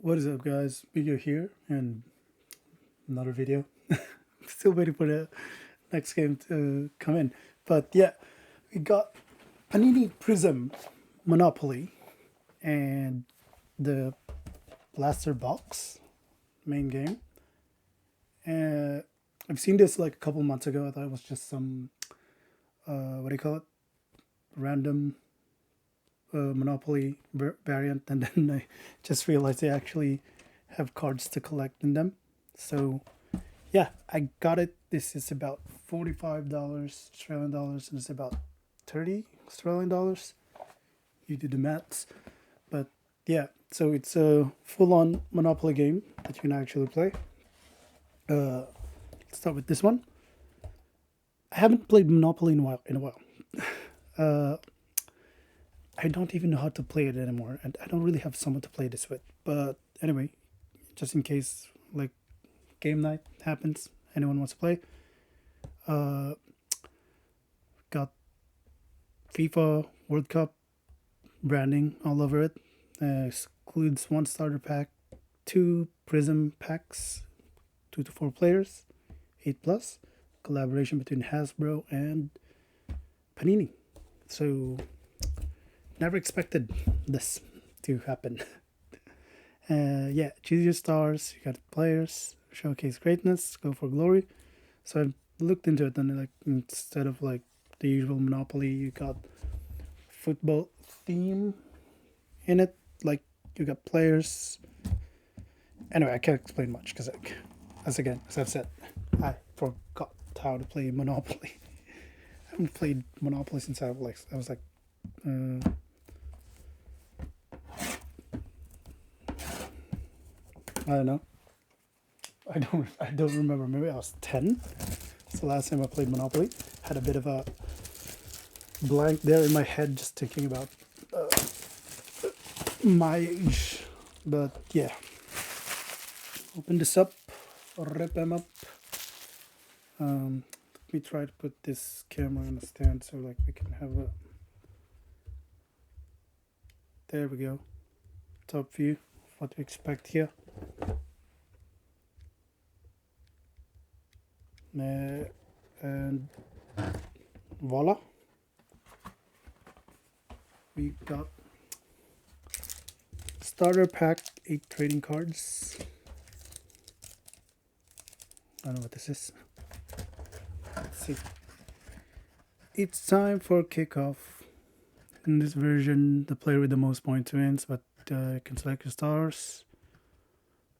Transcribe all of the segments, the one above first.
What is up, guys? Video here and another video. Still waiting for the next game to come in. But yeah, we got Panini Prizm Monopoly and the Blaster Box main game. I've seen this like a couple months ago. I thought it was just some, what do you call it? Random Monopoly variant. And then I just realized they actually have cards to collect in them. So yeah, I got it. This is about $45 Australian dollars, and it's about 30 Australian dollars. You do the maths, but yeah. So it's a full-on Monopoly game that you can actually play. Let's start with this one. I haven't played Monopoly in a while. Uh, I don't even know how to play it anymore, and I don't really have someone to play this with. But anyway, just in case like game night happens, anyone wants to play. Uh, got FIFA World Cup branding all over it. Excludes one starter pack, two Prism packs, 2 to 4 players, 8+. Collaboration between Hasbro and Panini. So never expected this to happen. Yeah, choose your stars. You got players, showcase greatness, go for glory. So I've looked into it, and like instead of like the usual Monopoly, you got football theme in it. Like you got players. Anyway, I can't explain much because, like, as I've said, I forgot how to play Monopoly. I haven't played Monopoly since I was like, I don't know. I don't remember. Maybe I was 10. It's the last time I played Monopoly. Had a bit of a blank there in my head just thinking about my age. But yeah, open this up, rip them up. Let me try to put this camera on a stand so like we can have a. There we go. Top view. What we expect here. And voila. We got starter pack, 8 trading cards. I don't know what this is. Let's see. It's time for kickoff. In this version, the player with the most points wins, but you can select your stars.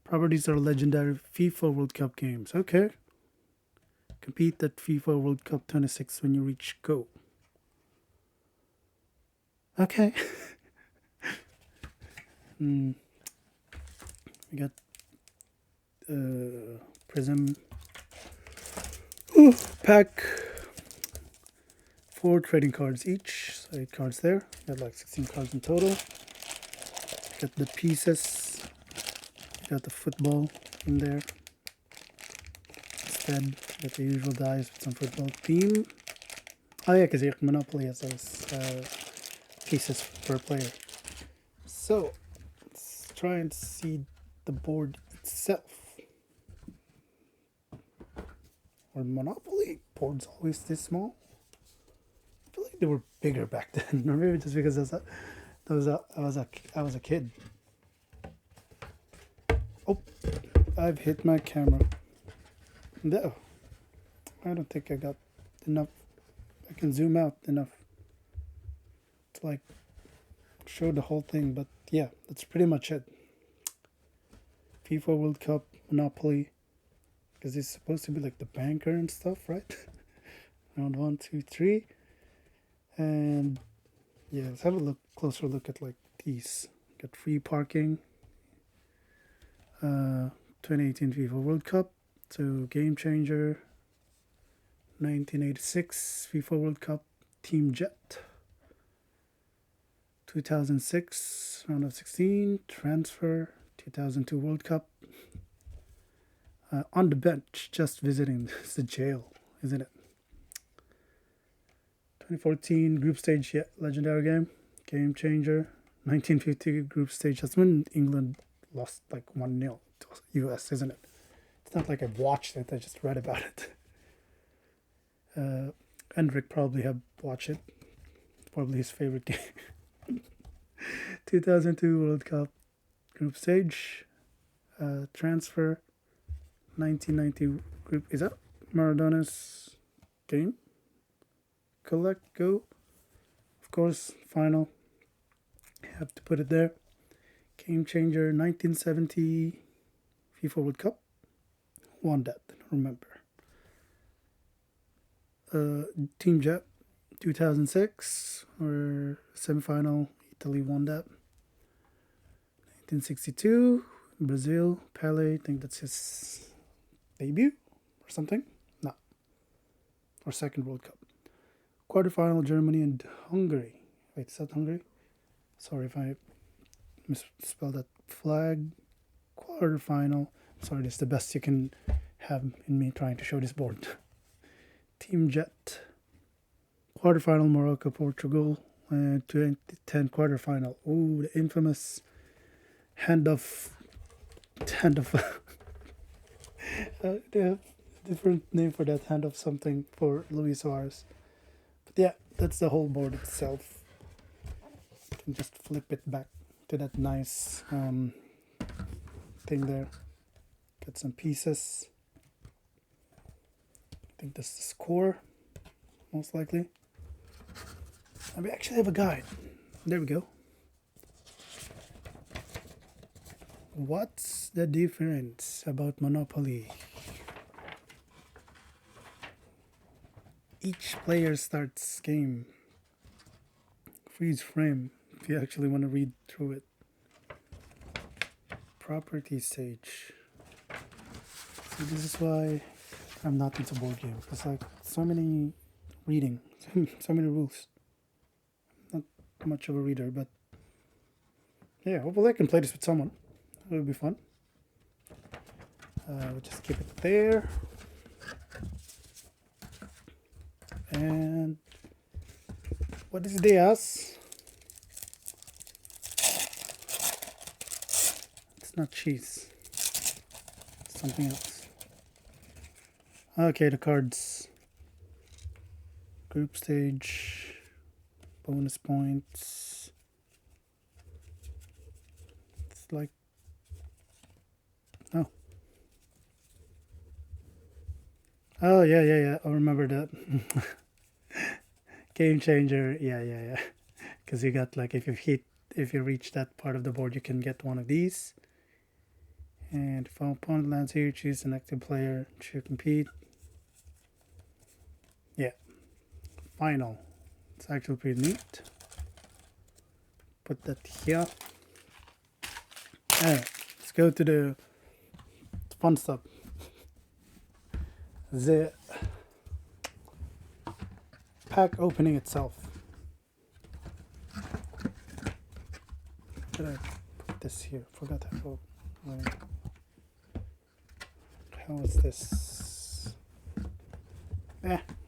Properties are legendary FIFA World Cup games. Okay. Compete at FIFA World Cup 26 when you reach go. Okay. We got Prism pack, 4 trading cards each, so 8 cards there. Got like 16 cards in total. Got the pieces. Got the football in there. Instead, got the usual dice with some football theme. Oh yeah, because Monopoly has those pieces per player. So let's try and see the board itself. Or Monopoly boards always this small? I feel like they were bigger back then, or maybe just because I was a kid. Oh, I've hit my camera. No, I don't think I got enough. I can zoom out enough to like show the whole thing, but yeah, that's pretty much it. FIFA World Cup, Monopoly, because it's supposed to be like the banker and stuff, right? Round 1, 2, 3, and yeah, let's have a closer look at like these. Got free parking, 2018 FIFA World Cup, so Game Changer, 1986 FIFA World Cup, Team Jet, 2006 round of 16 transfer, 2002 World Cup. On the bench, just visiting. It's a jail, isn't it? 2014 group stage, yeah, legendary game, Game Changer. 1950 group stage, that's when England lost like 1-0 to US, isn't it? It's not like I've watched it, I just read about it. Hendrik probably have watched it. Probably his favorite game. 2002 World Cup group stage. Transfer. 1990 group. Is that Maradona's game? Collect, go. Of course, final. Have to put it there. Game changer, 1970 FIFA World Cup. Won that, remember. Team Jet, 2006, or semifinal. Italy won that. 1962, Brazil, Pele. I think that's his debut or something. No, or second World Cup. Quarterfinal, Germany and Hungary. Wait, is that Hungary? Sorry if I misspelled that. Flag. Quarterfinal. Sorry, this is the best you can have in me trying to show this board. Team Jet. Quarterfinal, Morocco, Portugal. 2010 quarterfinal. Oh, the infamous hand of the different name for that, hand of something for Luis Suarez. But yeah, that's the whole board itself. You can just flip it back to that nice thing there. Get some pieces. I think that's the score, most likely. And we actually have a guide. There we go. What's the difference about Monopoly? Each player starts game. Freeze frame, if you actually want to read through it. Property stage. So this is why I'm not into board games. It's like so many reading, so many rules. Not much of a reader, but yeah, hopefully I can play this with someone. It would be fun. We'll just keep it there. And what is this? It's not cheese. It's something else. Okay, the cards. Group stage. Bonus points. It's like... Oh. Oh, yeah. I remember that. Game changer. Yeah. Because you got like, if you reach that part of the board, you can get one of these. And if an opponent lands here, choose an active player to compete. Yeah. Final. It's actually pretty neat. Put that here. Alright, let's go to the fun stuff. The pack opening itself. Did I put this here? Forgot how. How is this?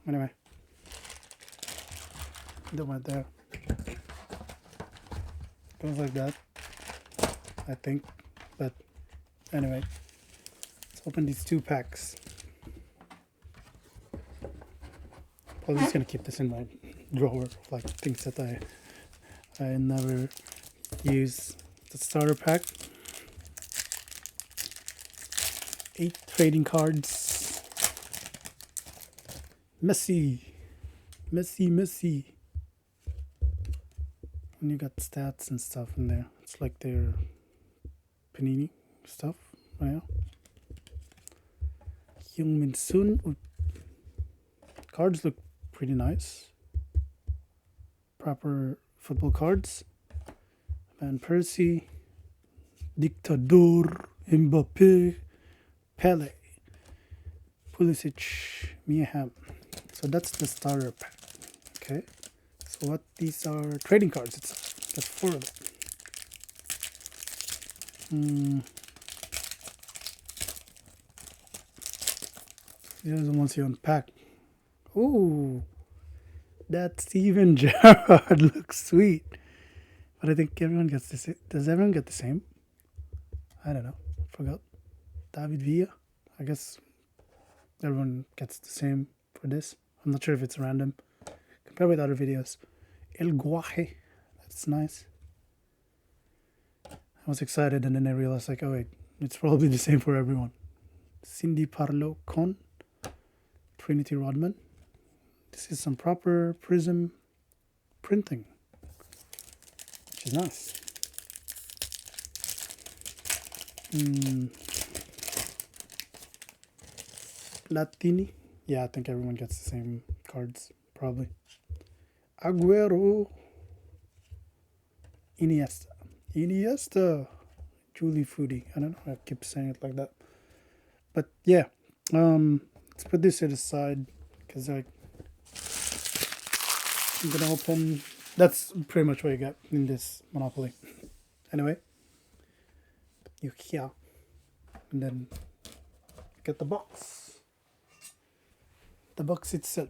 Anyway. That went there. Goes like that, I think. But anyway, let's open these two packs. Probably just gonna keep this in my drawer, like things that I never use. The starter pack. 8 trading cards. Messy. And you got stats and stuff in there. It's like their Panini stuff. Yeah. Heung-min Sun. Cards look pretty nice. Proper football cards. Van Persie. Dictador. Mbappe. Pele. Pulisic. Miaham. So that's the starter pack. Okay. So what these are trading cards itself. That's 4 of them. These are the ones you unpack. Ooh, that Steven Gerrard looks sweet. But I think everyone gets this. Does everyone get the same? I don't know. Forgot. David Villa. I guess everyone gets the same for this. I'm not sure if it's random. Compare with other videos. El Guaje. That's nice. I was excited and then I realized like, oh wait, it's probably the same for everyone. Cindy Parlo Con. Trinity Rodman. This is some proper Prizm printing, which is nice. Latini. Yeah, I think everyone gets the same cards, probably. Aguero. Iniesta. Julie Foodie. I don't know, I keep saying it like that. But yeah, let's put this to the side because I'm gonna open. That's pretty much what you get in this Monopoly. Anyway, you here, and then get the box. The box itself.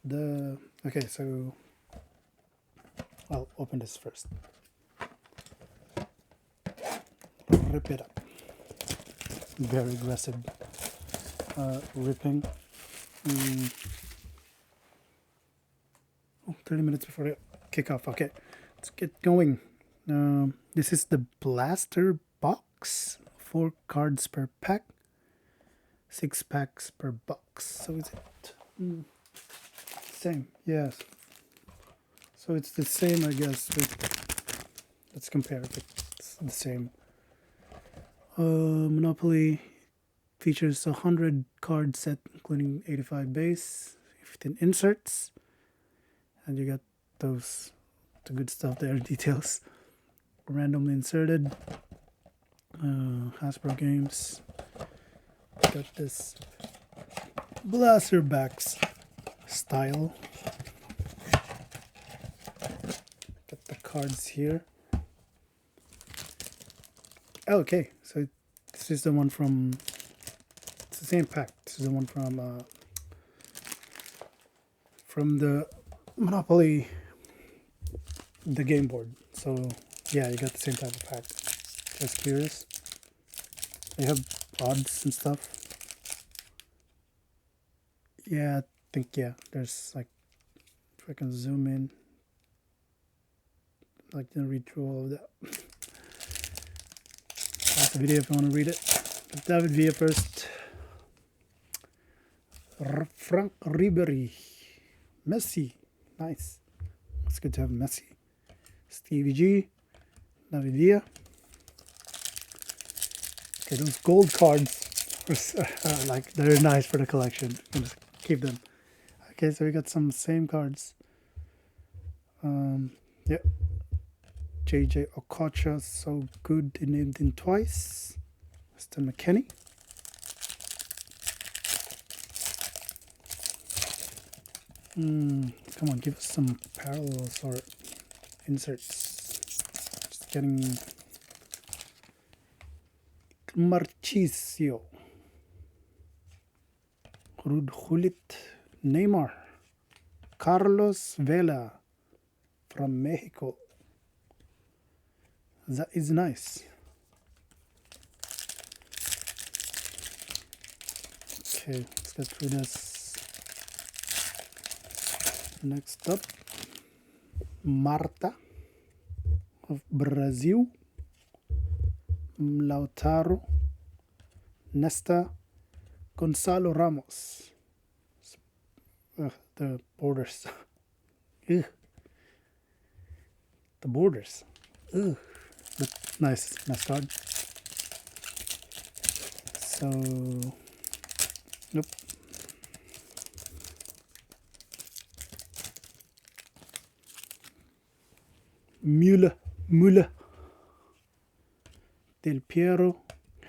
Okay, so I'll open this first. Rip it up. Very aggressive ripping. 30 minutes before the kickoff. Okay, let's get going. This is the blaster box. 4 cards per pack. 6 packs per box. So is it same? Yes. So it's the same, I guess. Let's compare if it's the same. Monopoly features 100 card set, including 85 base, 15 inserts, and you got the good stuff there, details. Randomly inserted. Hasbro games. Got this blaster backs style. Got the cards here. Okay, so this is the one from. It's the same pack. This is the one from the Monopoly, the game board. So yeah, you got the same type of pack. Just curious. They have odds and stuff. Yeah, I think there's like, if I can zoom in, like to read through all of that. Pause the video if you want to read it. David Villa first. Frank Ribery. Messi. Nice. It's good to have Messi. Stevie G. David Villa. Okay, those gold cards are like, they're nice for the collection. I'll just keep them. Okay, so we got some same cards. Yeah. JJ Okocha, so good, he named him twice. Mr. McKenny. Come on, give us some parallels or inserts. Just getting Marchisio. Rudhulit. Neymar. Carlos Vela from Mexico. That is nice. Okay, let's get through this. Next up, Marta of Brazil. Lautaro. Nesta. Gonzalo Ramos. The borders. The borders. But nice card. So, nope. Müller. Del Piero,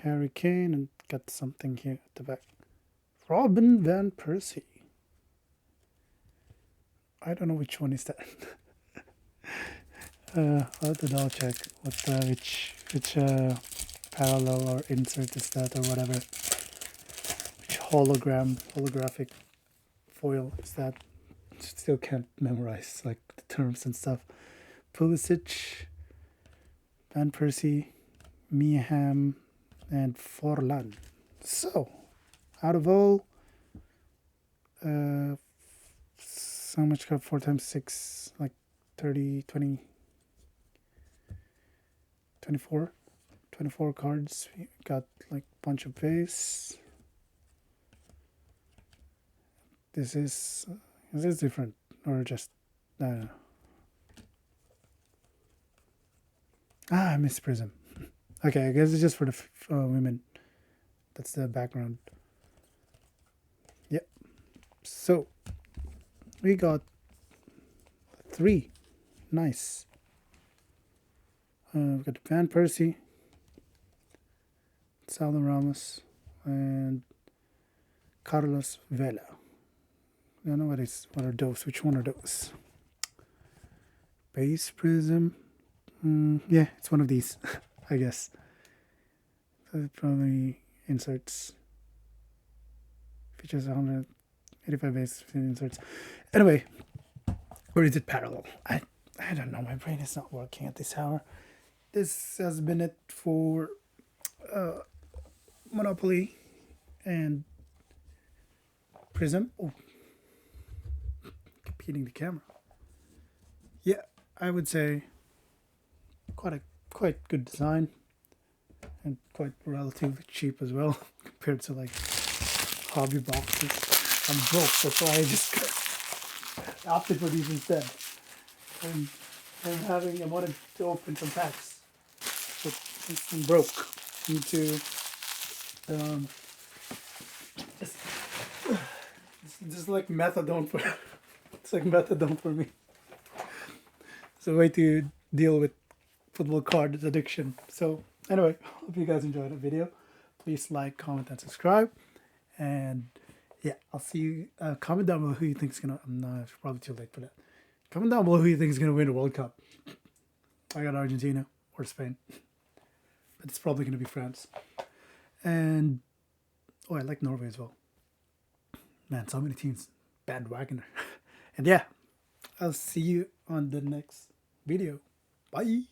Harry Kane, and got something here at the back. Robin Van Persie. I don't know which one is that. I'll have to double check which parallel or insert is that or whatever. Which holographic foil is that? Still can't memorize like the terms and stuff. Pulisic, Van Persie, Miaham, and Forlan. So, out of all, so much got 4 times 6, like 30, 20, 24. 24 cards. We got like a bunch of base. This is different, or just I don't know. I missed Prism. Okay, I guess it's just for the women. That's the background. Yep. So we got 3. Nice. We've got Van Persie, Salvador Ramos, and Carlos Vela. I don't know what are those. Which one are those? Base Prism. Yeah, it's one of these, I guess. So it probably inserts. Features 185 base inserts. Anyway, or is it parallel? I don't know. My brain is not working at this hour. This has been it for Monopoly and Prism. Oh, keep hitting the camera. Yeah, I would say quite good design and quite relatively cheap as well compared to like hobby boxes. I'm broke, that's why I just opted for these instead. And I wanted to open some packs, but I'm broke. I need to just like methadone for it's like methadone for me. It's a way to deal with football card addiction. So anyway, hope you guys enjoyed the video. Please like, comment, and subscribe. And yeah, I'll see you. Comment down below who you think's gonna. No, it's probably too late for that. Comment down below who you think is gonna win the World Cup. I got Argentina or Spain, but it's probably gonna be France. And I like Norway as well. Man, so many teams, bandwagoner. And yeah, I'll see you on the next video. Bye.